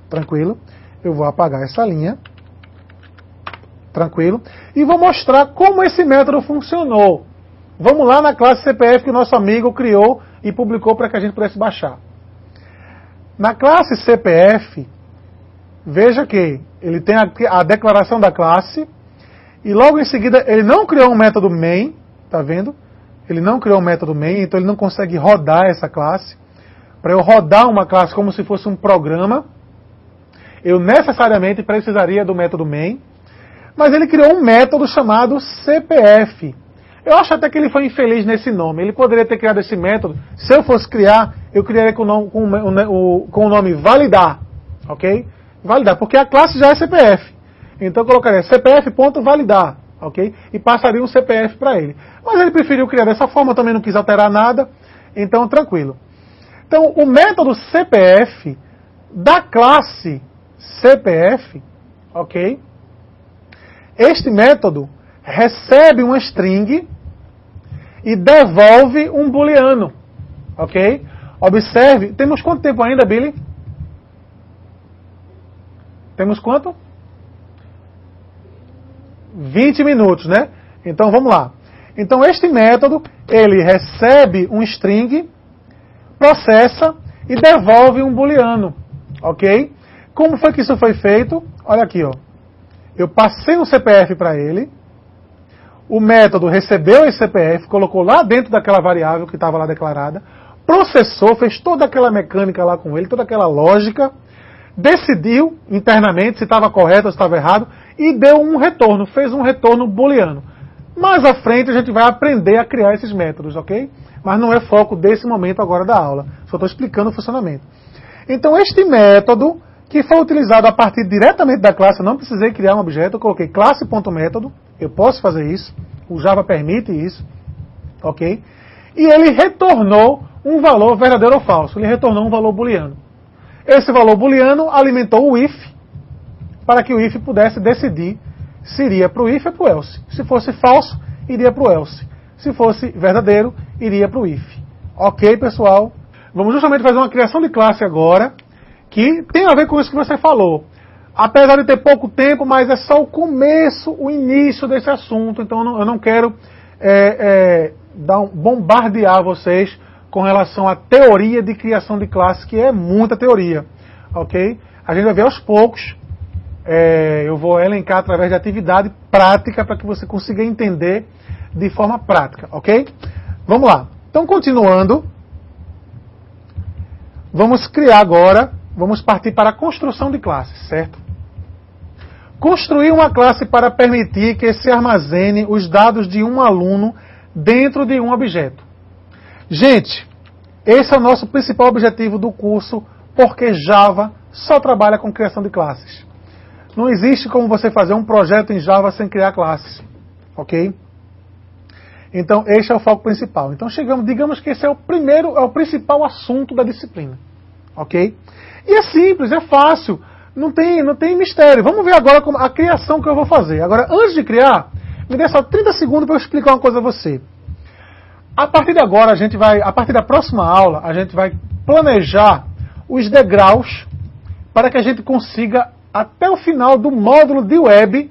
Tranquilo? Eu vou apagar essa linha. Tranquilo? E vou mostrar como esse método funcionou. Vamos lá na classe CPF que o nosso amigo criou e publicou para que a gente pudesse baixar. Na classe CPF, veja que ele tem a declaração da classe e logo em seguida ele não criou um método main, tá vendo? Ele não criou um método main, então ele não consegue rodar essa classe. Para eu rodar uma classe como se fosse um programa, eu necessariamente precisaria do método main, mas ele criou um método chamado CPF. Eu acho até que ele foi infeliz nesse nome. Ele poderia ter criado esse método. Se eu fosse criar, eu criaria com o nome validar. Ok? Validar, porque a classe já é CPF. Então eu colocaria CPF.validar. Ok? E passaria um CPF para ele. Mas ele preferiu criar dessa forma, também não quis alterar nada. Então, tranquilo. Então, o método CPF da classe CPF, ok? Este método recebe uma string e devolve um booleano, ok? Observe, temos quanto tempo ainda, Billy? Temos quanto? 20 minutos, né? Então vamos lá. Então este método, ele recebe um string, processa e devolve um booleano, ok? Como foi que isso foi feito? Olha aqui, ó. Eu passei um CPF para ele, o método recebeu esse CPF, colocou lá dentro daquela variável que estava lá declarada, processou, fez toda aquela mecânica lá com ele, toda aquela lógica, decidiu internamente se estava correto ou se estava errado e deu um retorno, fez um retorno booleano. Mais à frente a gente vai aprender a criar esses métodos, ok? Mas não é foco desse momento agora da aula, só estou explicando o funcionamento. Então este método, que foi utilizado a partir diretamente da classe, eu não precisei criar um objeto, eu coloquei classe.método, eu posso fazer isso, o Java permite isso, ok? E ele retornou um valor verdadeiro ou falso, ele retornou um valor booleano. Esse valor booleano alimentou o if, para que o if pudesse decidir se iria para o if ou para o else. Se fosse falso, iria para o else. Se fosse verdadeiro, iria para o if. Ok, pessoal? Vamos justamente fazer uma criação de classe agora, que tem a ver com isso que você falou. Apesar de ter pouco tempo, mas é só o começo, o início desse assunto. Então eu não quero bombardear vocês com relação à teoria de criação de classe, que é muita teoria. Ok? A gente vai ver aos poucos. Eu vou elencar através de atividade prática para que você consiga entender de forma prática. Ok? Vamos lá. Então, continuando. Vamos criar agora, vamos partir para a construção de classes, certo? Construir uma classe para permitir que se armazene os dados de um aluno dentro de um objeto. Gente, esse é o nosso principal objetivo do curso, porque Java só trabalha com criação de classes. Não existe como você fazer um projeto em Java sem criar classes, ok? Então, este é o foco principal. Então, digamos que esse é o principal assunto da disciplina, ok? E é simples, é fácil, não tem mistério. Vamos ver agora a criação que eu vou fazer. Agora, antes de criar, me dê só 30 segundos para eu explicar uma coisa a você. A partir de agora, a partir da próxima aula, a gente vai planejar os degraus para que a gente consiga, até o final do módulo de web,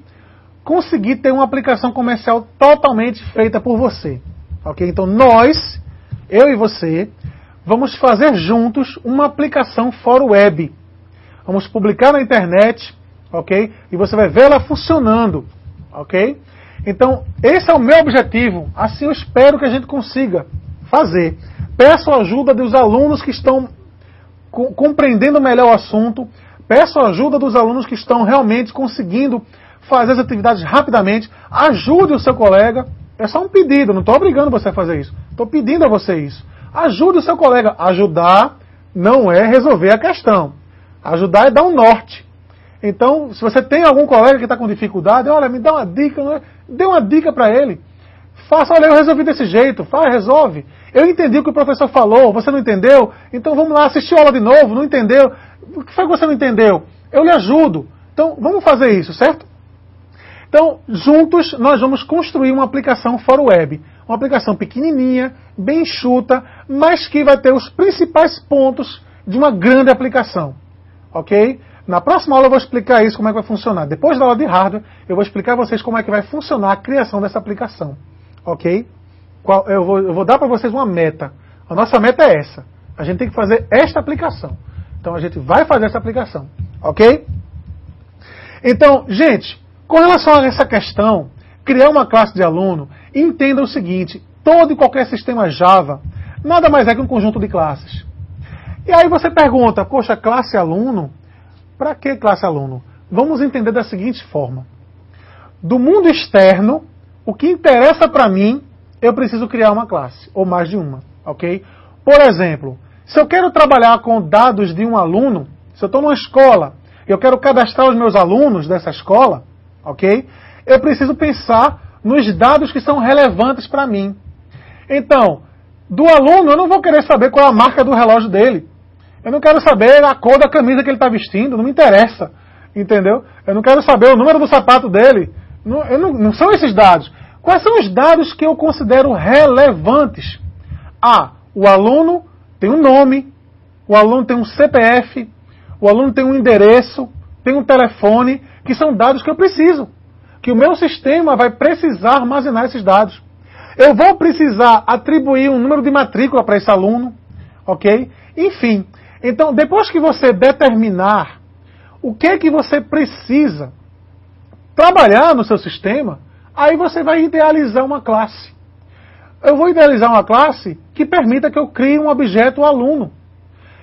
conseguir ter uma aplicação comercial totalmente feita por você. Ok? Então nós, eu e você, vamos fazer juntos uma aplicação for web. Vamos publicar na internet, ok? E você vai ver ela funcionando, ok? Então, esse é o meu objetivo. Assim eu espero que a gente consiga fazer. Peço a ajuda dos alunos que estão compreendendo melhor o assunto. Peço a ajuda dos alunos que estão realmente conseguindo fazer as atividades rapidamente. Ajude o seu colega. É só um pedido, não estou obrigando você a fazer isso. Estou pedindo a você isso. Ajude o seu colega. Ajudar não é resolver a questão. Ajudar é dar um norte. Então, se você tem algum colega que está com dificuldade, olha, me dá uma dica, dê uma dica para ele. Faça, olha, eu resolvi desse jeito, resolve. Eu entendi o que o professor falou, você não entendeu? Então vamos lá, assistir a aula de novo, não entendeu? O que foi que você não entendeu? Eu lhe ajudo. Então, vamos fazer isso, certo? Então, juntos, nós vamos construir uma aplicação for web. Uma aplicação pequenininha, bem enxuta, mas que vai ter os principais pontos de uma grande aplicação. Ok? Na próxima aula eu vou explicar isso, como é que vai funcionar. Depois da aula de hardware, eu vou explicar a vocês como é que vai funcionar a criação dessa aplicação. Ok? Eu vou dar para vocês uma meta. A nossa meta é essa. A gente tem que fazer esta aplicação. Então a gente vai fazer essa aplicação. Ok? Então, gente, com relação a essa questão, criar uma classe de aluno, entenda o seguinte, todo e qualquer sistema Java nada mais é que um conjunto de classes. E aí você pergunta, poxa, classe aluno? Para que classe aluno? Vamos entender da seguinte forma. Do mundo externo, o que interessa para mim, eu preciso criar uma classe, ou mais de uma, ok? Por exemplo, se eu quero trabalhar com dados de um aluno, se eu estou numa escola, eu quero cadastrar os meus alunos dessa escola, ok? Eu preciso pensar nos dados que são relevantes para mim. Então, do aluno, eu não vou querer saber qual é a marca do relógio dele. Eu não quero saber a cor da camisa que ele está vestindo, não me interessa, entendeu? Eu não quero saber o número do sapato dele. Não são esses dados. Quais são os dados que eu considero relevantes? O aluno tem um nome, o aluno tem um CPF, o aluno tem um endereço, tem um telefone, que são dados que eu preciso. Que o meu sistema vai precisar armazenar esses dados. Eu vou precisar atribuir um número de matrícula para esse aluno, ok? Enfim, então depois que você determinar o que é que você precisa trabalhar no seu sistema, aí você vai idealizar uma classe. Eu vou idealizar uma classe que permita que eu crie um objeto aluno.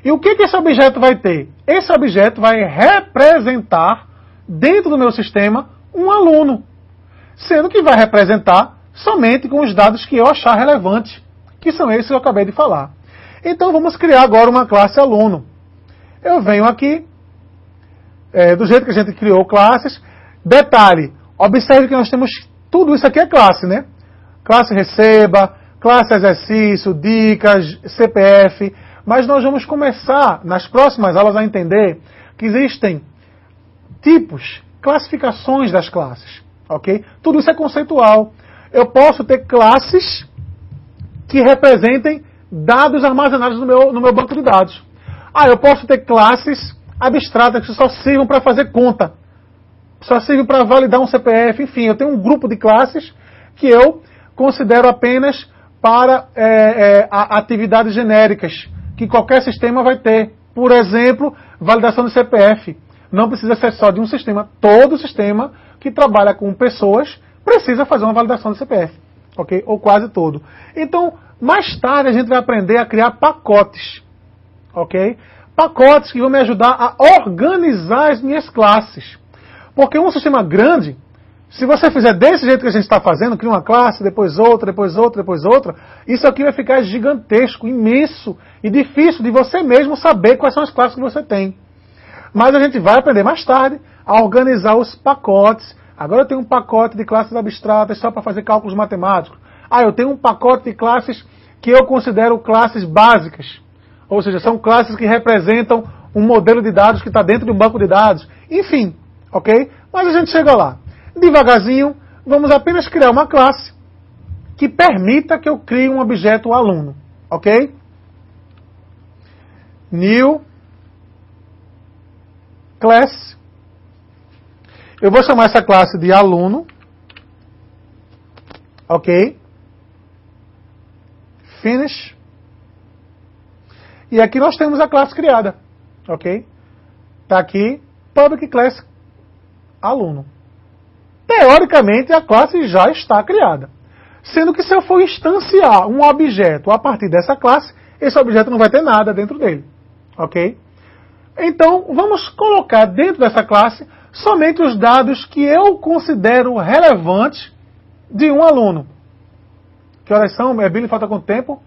E o que esse objeto vai ter? Esse objeto vai representar, dentro do meu sistema, um aluno. Sendo que vai representar somente com os dados que eu achar relevante, que são esses que eu acabei de falar. Então vamos criar agora uma classe aluno. Eu venho aqui, do jeito que a gente criou classes. Detalhe, observe que nós temos tudo isso aqui é classe, né? Classe receba, classe exercício, dicas, CPF. Mas nós vamos começar, nas próximas aulas, a entender que existem tipos, classificações das classes. Ok? Tudo isso é conceitual. Eu posso ter classes que representem dados armazenados no meu banco de dados. Eu posso ter classes abstratas que só sirvam para fazer conta. Só servem para validar um CPF. Enfim, eu tenho um grupo de classes que eu considero apenas para atividades genéricas, que qualquer sistema vai ter. Por exemplo, validação de CPF. Não precisa ser só de um sistema. Todo sistema que trabalha com pessoas precisa fazer uma validação de CPF. Ok? Ou quase todo. Então, mais tarde a gente vai aprender a criar pacotes. Ok? Pacotes que vão me ajudar a organizar as minhas classes. Porque um sistema grande, se você fizer desse jeito que a gente está fazendo, cria uma classe, depois outra, depois outra, depois outra, isso aqui vai ficar gigantesco, imenso e difícil de você mesmo saber quais são as classes que você tem. Mas a gente vai aprender mais tarde a organizar os pacotes. Agora eu tenho um pacote de classes abstratas só para fazer cálculos matemáticos. Eu tenho um pacote de classes que eu considero classes básicas. Ou seja, são classes que representam um modelo de dados que está dentro de um banco de dados. Enfim, ok? Mas a gente chega lá. Devagarzinho, vamos apenas criar uma classe que permita que eu crie um objeto aluno. Ok? New class. Eu vou chamar essa classe de aluno. Ok? Finish. E aqui nós temos a classe criada. Ok? Está aqui, public class aluno. Teoricamente, a classe já está criada. Sendo que se eu for instanciar um objeto a partir dessa classe, esse objeto não vai ter nada dentro dele. Ok? Então, vamos colocar dentro dessa classe somente os dados que eu considero relevantes de um aluno. Que horas são? Billy, falta quanto tempo?